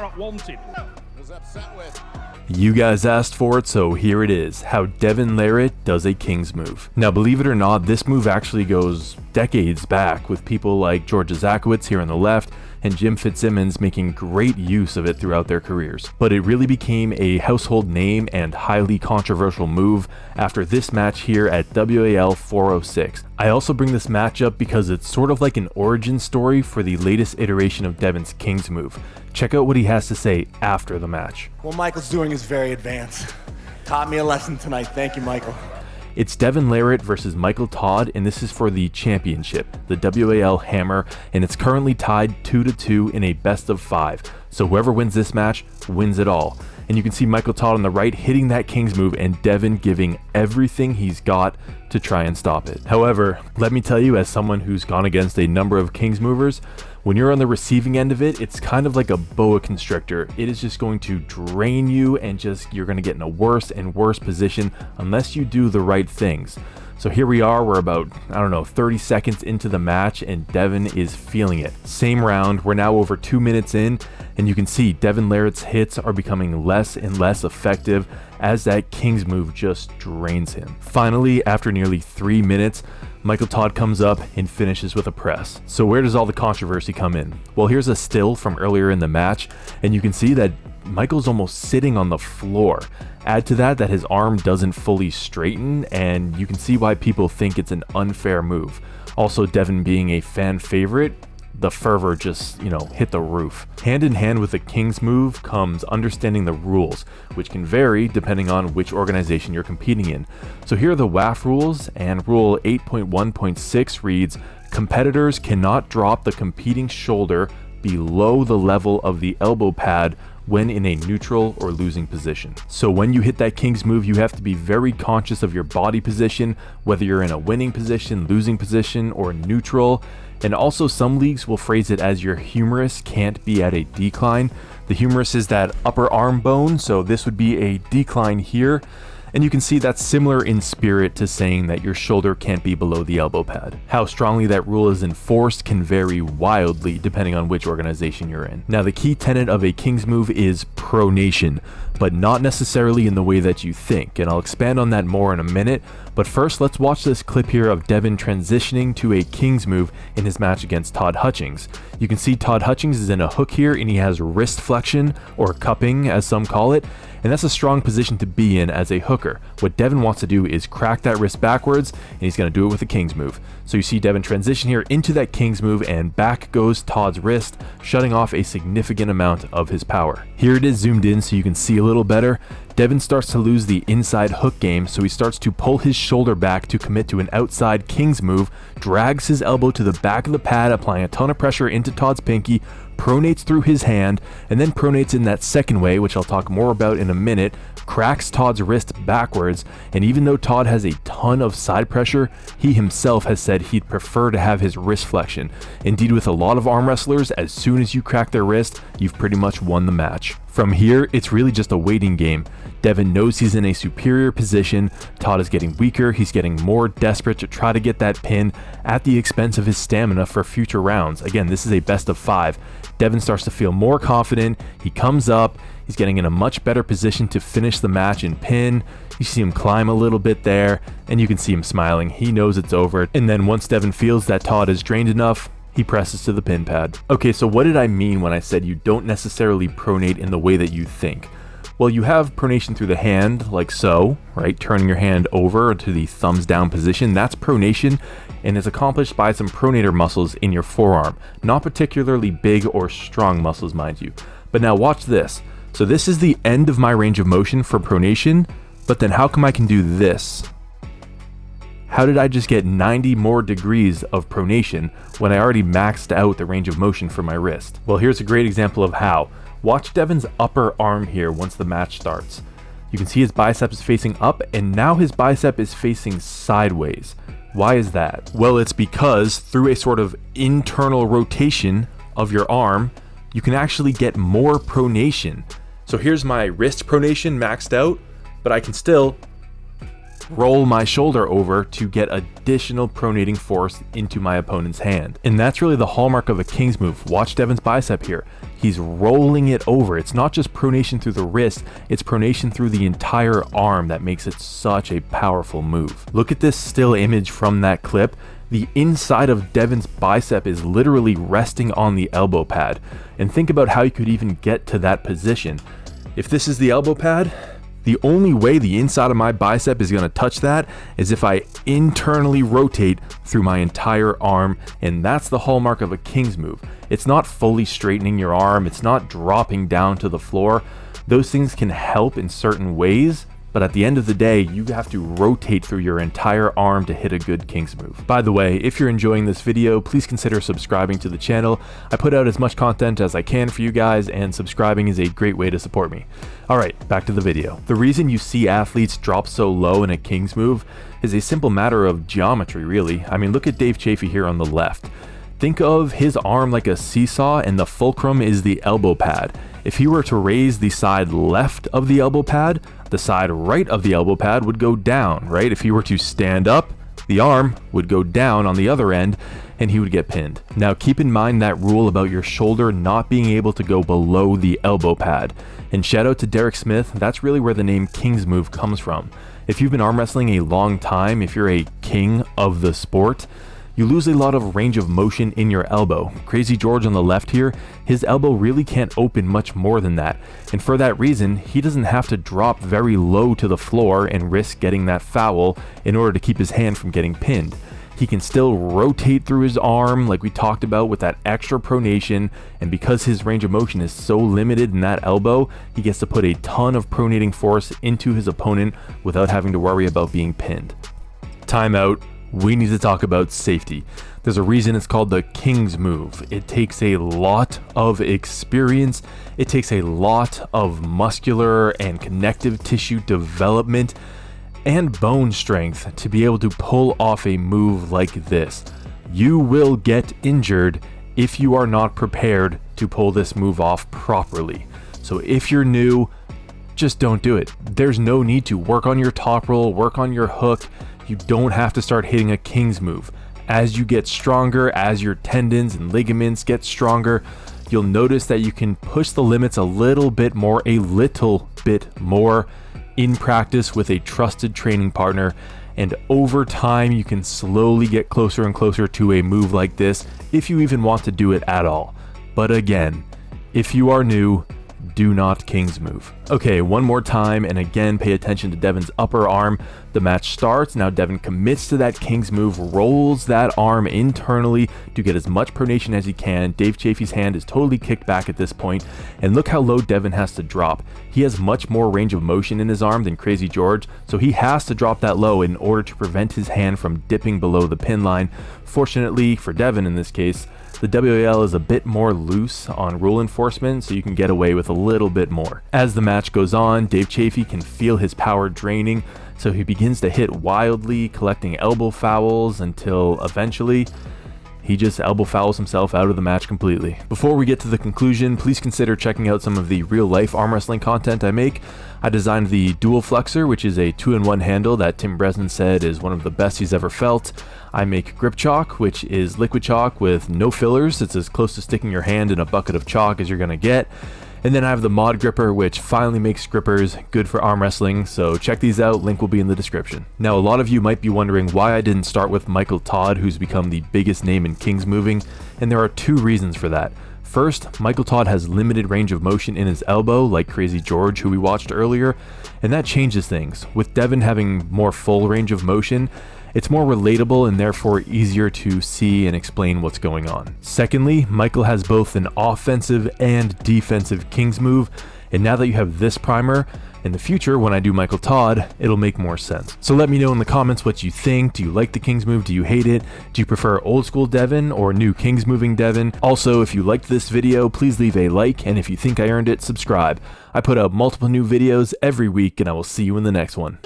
Larratt wanted. Was upset with. You guys asked for it, so here it is, how Devin Larratt does a King's move. Now believe it or not, this move actually goes decades back, with people like George Zakowicz here on the left and Jim Fitzsimmons making great use of it throughout their careers. But it really became a household name and highly controversial move after this match here at WAL 406. I also bring this match up because it's sort of like an origin story for the latest iteration of Devin's King's move. Check out what he has to say after the match. What Michael's doing is very advanced. Taught me a lesson tonight. Thank you, Michael. It's Devin Larratt versus Michael Todd, and this is for the championship, the WAL Hammer, and it's currently tied 2-2 in a best of 5. So whoever wins this match wins it all. And you can see Michael Todd on the right hitting that King's move and Devin giving everything he's got to try and stop it. However, let me tell you, as someone who's gone against a number of King's movers, when you're on the receiving end of it, it's kind of like a boa constrictor. It is just going to drain you and you're going to get in a worse and worse position unless you do the right things. So here we are, we're about, 30 seconds into the match and Devin is feeling it. Same round, we're now over 2 minutes in, and you can see Devin Larratt's hits are becoming less and less effective as that King's move just drains him. Finally, after nearly 3 minutes, Michael Todd comes up and finishes with a press. So where does all the controversy come in? Well, here's a still from earlier in the match, and you can see that Michael's almost sitting on the floor. Add to that his arm doesn't fully straighten, and you can see why people think it's an unfair move. Also, Devin being a fan favorite, the fervor just, hit the roof. Hand in hand with the King's move comes understanding the rules, which can vary depending on which organization you're competing in. So here are the WAF rules, and Rule 8.1.6 reads, competitors cannot drop the competing shoulder below the level of the elbow pad when in a neutral or losing position. So when you hit that King's move, you have to be very conscious of your body position, whether you're in a winning position, losing position, or neutral. And also some leagues will phrase it as your humerus can't be at a decline. The humerus is that upper arm bone, so this would be a decline here. And you can see that's similar in spirit to saying that your shoulder can't be below the elbow pad. How strongly that rule is enforced can vary wildly depending on which organization you're in. Now, the key tenet of a King's move is pronation, but not necessarily in the way that you think, and I'll expand on that more in a minute. But first, let's watch this clip here of Devin transitioning to a King's move in his match against Todd Hutchings. You can see Todd Hutchings is in a hook here, and he has wrist flexion, or cupping as some call it, and that's a strong position to be in as a hooker. What Devin wants to do is crack that wrist backwards, and he's going to do it with a King's move. So you see Devin transition here into that King's move, and back goes Todd's wrist, shutting off a significant amount of his power. Here it is zoomed in so you can see a little better. Devin starts to lose the inside hook game, so he starts to pull his shoulder back to commit to an outside King's move, drags his elbow to the back of the pad, applying a ton of pressure into Todd's pinky, pronates through his hand, and then pronates in that second way, which I'll talk more about in a minute, cracks Todd's wrist backwards, and even though Todd has a ton of side pressure, he himself has said he'd prefer to have his wrist flexion. Indeed, with a lot of arm wrestlers, as soon as you crack their wrist, you've pretty much won the match. From here, it's really just a waiting game. Devin knows he's in a superior position, Todd is getting weaker, he's getting more desperate to try to get that pin at the expense of his stamina for future rounds. Again, this is a best of 5. Devin starts to feel more confident, he comes up, he's getting in a much better position to finish the match and pin. You see him climb a little bit there, and you can see him smiling. He knows it's over, and then once Devin feels that Todd is drained enough, he presses to the pin pad. Okay, so what did I mean when I said you don't necessarily pronate in the way that you think? Well, you have pronation through the hand, like so, right? Turning your hand over to the thumbs down position, that's pronation, and is accomplished by some pronator muscles in your forearm. Not particularly big or strong muscles, mind you. But now watch this. So this is the end of my range of motion for pronation, but then how come I can do this? How did I just get 90 more degrees of pronation when I already maxed out the range of motion for my wrist? Well, here's a great example of how. Watch Devin's upper arm here once the match starts. You can see his bicep is facing up, and now his bicep is facing sideways. Why is that? Well, it's because through a sort of internal rotation of your arm, you can actually get more pronation. So here's my wrist pronation maxed out, but I can still roll my shoulder over to get additional pronating force into my opponent's hand. And that's really the hallmark of a king's move. Watch Devin's bicep here. He's rolling it over. It's not just pronation through the wrist, it's pronation through the entire arm that makes it such a powerful move. Look at this still image from that clip. The inside of Devin's bicep is literally resting on the elbow pad. And think about how you could even get to that position. If this is the elbow pad, the only way the inside of my bicep is going to touch that is if I internally rotate through my entire arm, and that's the hallmark of a king's move. It's not fully straightening your arm, it's not dropping down to the floor. Those things can help in certain ways, but at the end of the day, you have to rotate through your entire arm to hit a good king's move. By the way, if you're enjoying this video, please consider subscribing to the channel. I put out as much content as I can for you guys, and subscribing is a great way to support me. Alright, back to the video. The reason you see athletes drop so low in a king's move is a simple matter of geometry, really. I mean, look at Dave Chaffee here on the left. Think of his arm like a seesaw, and the fulcrum is the elbow pad. If he were to raise the side left of the elbow pad, the side right of the elbow pad would go down, right? If he were to stand up, the arm would go down on the other end and he would get pinned. Now keep in mind that rule about your shoulder not being able to go below the elbow pad. And shout out to Derek Smith, that's really where the name King's Move comes from. If you've been arm wrestling a long time, if you're a king of the sport, you lose a lot of range of motion in your elbow. Crazy George on the left here, his elbow really can't open much more than that. And for that reason, he doesn't have to drop very low to the floor and risk getting that foul in order to keep his hand from getting pinned. He can still rotate through his arm like we talked about with that extra pronation, and because his range of motion is so limited in that elbow, he gets to put a ton of pronating force into his opponent without having to worry about being pinned. Timeout. We need to talk about safety. There's a reason it's called the King's Move. It takes a lot of experience. It takes a lot of muscular and connective tissue development and bone strength to be able to pull off a move like this. You will get injured if you are not prepared to pull this move off properly. So if you're new, just don't do it. There's no need to work on your top roll, work on your hook. You don't have to start hitting a king's move. As you get stronger, as your tendons and ligaments get stronger, you'll notice that you can push the limits a little bit more in practice with a trusted training partner. And over time, you can slowly get closer and closer to a move like this if you even want to do it at all. But again, if you are new, do not king's move. Okay, one more time, and again, pay attention to Devin's upper arm. The match starts. Now Devin commits to that king's move, rolls that arm internally to get as much pronation as he can. Dave Chaffee's hand is totally kicked back at this point, and look how low Devin has to drop. He has much more range of motion in his arm than Crazy George, so he has to drop that low in order to prevent his hand from dipping below the pin line. Fortunately for Devin in this case, the WAL is a bit more loose on rule enforcement, so you can get away with a little bit more. As the match goes on, Dave Chaffee can feel his power draining, so he begins to hit wildly, collecting elbow fouls until eventually he just elbow fouls himself out of the match completely. Before we get to the conclusion, please consider checking out some of the real-life arm wrestling content I make. I designed the Dual Flexor, which is a 2-in-1 handle that Tim Bresnan said is one of the best he's ever felt. I make Grip Chalk, which is liquid chalk with no fillers. It's as close to sticking your hand in a bucket of chalk as you're gonna get. And then I have the Mod Gripper, which finally makes grippers good for arm wrestling, so check these out, link will be in the description. Now, a lot of you might be wondering why I didn't start with Michael Todd, who's become the biggest name in King's Moving, and there are two reasons for that. First, Michael Todd has limited range of motion in his elbow, like Crazy George, who we watched earlier, and that changes things. With Devin having more full range of motion, it's more relatable and therefore easier to see and explain what's going on. Secondly, Michael has both an offensive and defensive King's Move, and now that you have this primer, in the future when I do Michael Todd, it'll make more sense. So let me know in the comments what you think. Do you like the King's Move? Do you hate it? Do you prefer old school Devin or new King's Moving Devin? Also, if you liked this video, please leave a like, and if you think I earned it, subscribe. I put out multiple new videos every week, and I will see you in the next one.